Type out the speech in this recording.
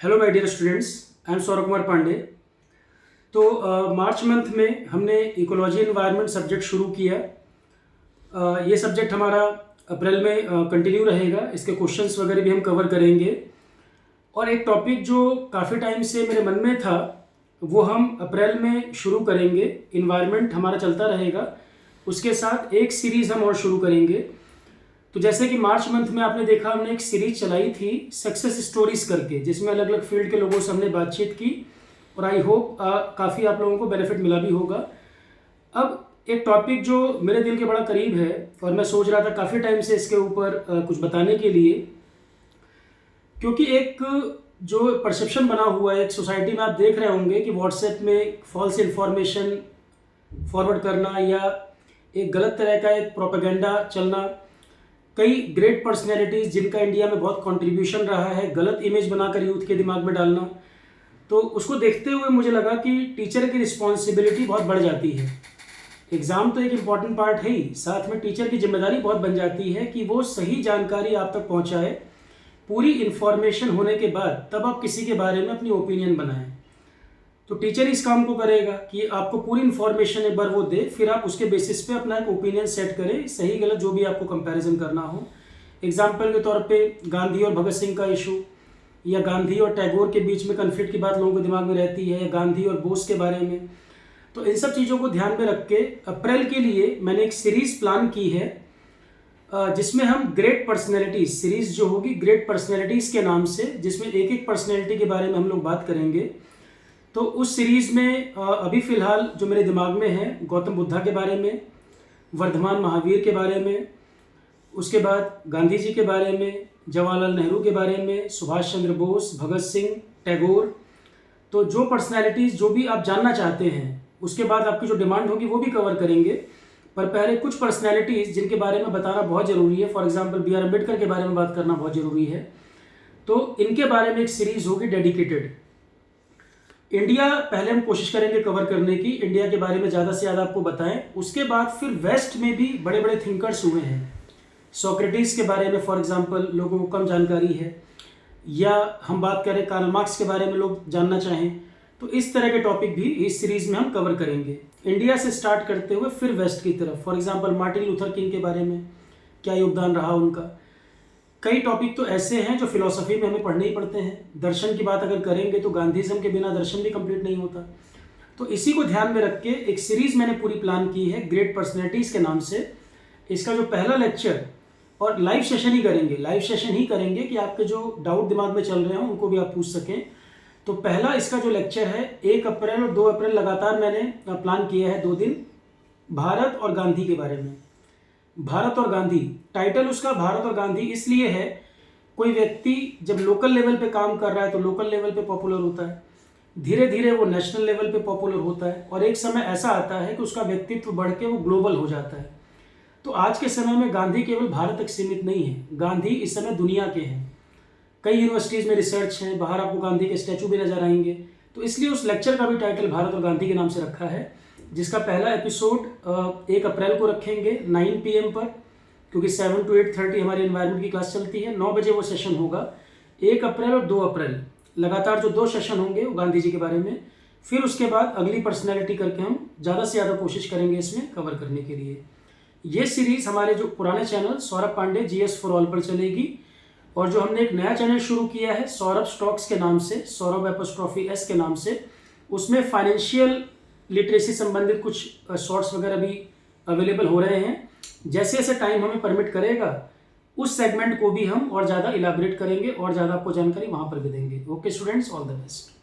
Hello my dear students, I am Saurabh Kumar Pandey. तो March month में हमने इकोलॉजी एनवायरनमेंट सब्जेक्ट शुरू किया। ये सब्जेक्ट हमारा अप्रैल में कंटिन्यू रहेगा। इसके क्वेश्चंस वगैरह भी हम कवर करेंगे। और एक टॉपिक जो काफ़ी टाइम से मेरे मन में था वो हम अप्रैल में शुरू करेंगे। इन्वायरमेंट हमारा चलता रहेगा, उसके साथ एक सीरीज़ हम और शुरू करेंगे। तो जैसे कि मार्च मंथ में आपने देखा, हमने एक सीरीज चलाई थी सक्सेस स्टोरीज करके, जिसमें अलग अलग फील्ड के लोगों से हमने बातचीत की और आई होप काफ़ी आप लोगों को बेनिफिट मिला भी होगा। अब एक टॉपिक जो मेरे दिल के बड़ा करीब है और मैं सोच रहा था काफ़ी टाइम से इसके ऊपर कुछ बताने के लिए, क्योंकि एक जो परसेप्शन बना हुआ है एक सोसाइटी में, आप देख रहे होंगे कि व्हाट्सएप में फॉल्स इन्फॉर्मेशन फॉरवर्ड करना या एक गलत तरह का एक प्रोपेगेंडा चलना, कई ग्रेट पर्सनैलिटीज़ जिनका इंडिया में बहुत कंट्रीब्यूशन रहा है, गलत इमेज बनाकर यूथ के दिमाग में डालना, तो उसको देखते हुए मुझे लगा कि टीचर की रिस्पॉन्सिबिलिटी बहुत बढ़ जाती है। एग्ज़ाम तो एक इम्पॉर्टेंट पार्ट है ही, साथ में टीचर की जिम्मेदारी बहुत बन जाती है कि वो सही जानकारी आप तक पहुंचाए, पूरी इन्फॉर्मेशन होने के बाद तब आप किसी के बारे में अपनी ओपिनियन बनाएं। तो टीचर इस काम को करेगा कि आपको पूरी इन्फॉर्मेशन एक बार वो दे, फिर आप उसके बेसिस पे अपना एक ओपिनियन सेट करें, सही गलत जो भी आपको कंपैरिजन करना हो। एग्जाम्पल के तौर पे गांधी और भगत सिंह का इशू, या गांधी और टैगोर के बीच में कन्फ्लिक्ट की बात लोगों के दिमाग में रहती है, या गांधी और बोस के बारे में। तो इन सब चीज़ों को ध्यान में रख के अप्रैल के लिए मैंने एक सीरीज़ प्लान की है, जिसमें हम ग्रेट पर्सनैलिटीज़ सीरीज़ जो होगी ग्रेट पर्सनैलिटीज़ के नाम से, जिसमें एक एक पर्सनैलिटी के बारे में हम लोग बात करेंगे। तो उस सीरीज़ में अभी फ़िलहाल जो मेरे दिमाग में है, गौतम बुद्धा के बारे में, वर्धमान महावीर के बारे में, उसके बाद गांधी जी के बारे में, जवाहरलाल नेहरू के बारे में, सुभाष चंद्र बोस, भगत सिंह, टैगोर। तो जो पर्सनैलिटीज़ जो भी आप जानना चाहते हैं, उसके बाद आपकी जो डिमांड होगी वो भी कवर करेंगे। पर पहले कुछ पर्सनैलिटीज़ जिनके बारे में बताना बहुत ज़रूरी है, फॉर एग्जाम्पल B.R. अम्बेडकर के बारे में बात करना बहुत ज़रूरी है। तो इनके बारे में एक सीरीज़ होगी डेडिकेटेड। इंडिया पहले हम कोशिश करेंगे कवर करने की, इंडिया के बारे में ज़्यादा से ज़्यादा आपको बताएं। उसके बाद फिर वेस्ट में भी बड़े बड़े थिंकर्स हुए हैं, सोक्रेटिस के बारे में फॉर एग्जांपल लोगों को कम जानकारी है, या हम बात करें कार्ल मार्क्स के बारे में लोग जानना चाहें, तो इस तरह के टॉपिक भी इस सीरीज़ में हम कवर करेंगे। इंडिया से स्टार्ट करते हुए फिर वेस्ट की तरफ, for example Martin Luther king के बारे में क्या योगदान रहा उनका। कई टॉपिक तो ऐसे हैं जो फिलॉसफी में हमें पढ़ने ही पड़ते हैं। दर्शन की बात अगर करेंगे तो गांधीज़म के बिना दर्शन भी कंप्लीट नहीं होता। तो इसी को ध्यान में रख के एक सीरीज़ मैंने पूरी प्लान की है ग्रेट पर्सनैलिटीज़ के नाम से। इसका जो पहला लेक्चर, और लाइव सेशन ही करेंगे, लाइव सेशन ही करेंगे कि आपके जो डाउट दिमाग में चल रहे हों उनको भी आप पूछ सकें। तो पहला इसका जो लेक्चर है 1 अप्रैल और 2 अप्रैल लगातार मैंने प्लान किया है 2 दिन, भारत और गांधी के बारे में। भारत और गांधी, टाइटल उसका भारत और गांधी इसलिए है, कोई व्यक्ति जब लोकल लेवल पे काम कर रहा है तो लोकल लेवल पे पॉपुलर होता है, धीरे धीरे वो नेशनल लेवल पे पॉपुलर होता है, और एक समय ऐसा आता है कि उसका व्यक्तित्व बढ़ के वो ग्लोबल हो जाता है। तो आज के समय में गांधी केवल भारत तक सीमित नहीं है, गांधी इस समय दुनिया के हैं। कई यूनिवर्सिटीज़ में रिसर्च है, बाहर आपको गांधी के स्टैचू भी नजर आएंगे। तो इसलिए उस लेक्चर का भी टाइटल भारत और गांधी के नाम से रखा है, जिसका पहला एपिसोड 1 अप्रैल को रखेंगे 9 PM पर, क्योंकि 7 to 8:30 हमारी एनवायरनमेंट की क्लास चलती है। 9 बजे वो सेशन होगा। 1 अप्रैल और 2 अप्रैल लगातार जो 2 सेशन होंगे वो गांधी जी के बारे में। फिर उसके बाद अगली पर्सनैलिटी करके हम ज़्यादा से ज़्यादा कोशिश करेंगे इसमें कवर करने के लिए। ये सीरीज़ हमारे जो पुराने channel Saurabh Pandey GS for all पर चलेगी, और जो हमने एक नया चैनल शुरू किया है सौरभ स्टॉक्स के नाम से, सौरभ एपोस्ट्रॉफी S के नाम से, उसमें फाइनेंशियल लिटरेसी संबंधित कुछ शॉर्ट्स वगैरह भी अवेलेबल हो रहे हैं। जैसे जैसे टाइम हमें परमिट करेगा उस सेगमेंट को भी हम और ज़्यादा इलाबरेट करेंगे और ज़्यादा आपको जानकारी वहाँ पर भी देंगे। Okay students, all the best.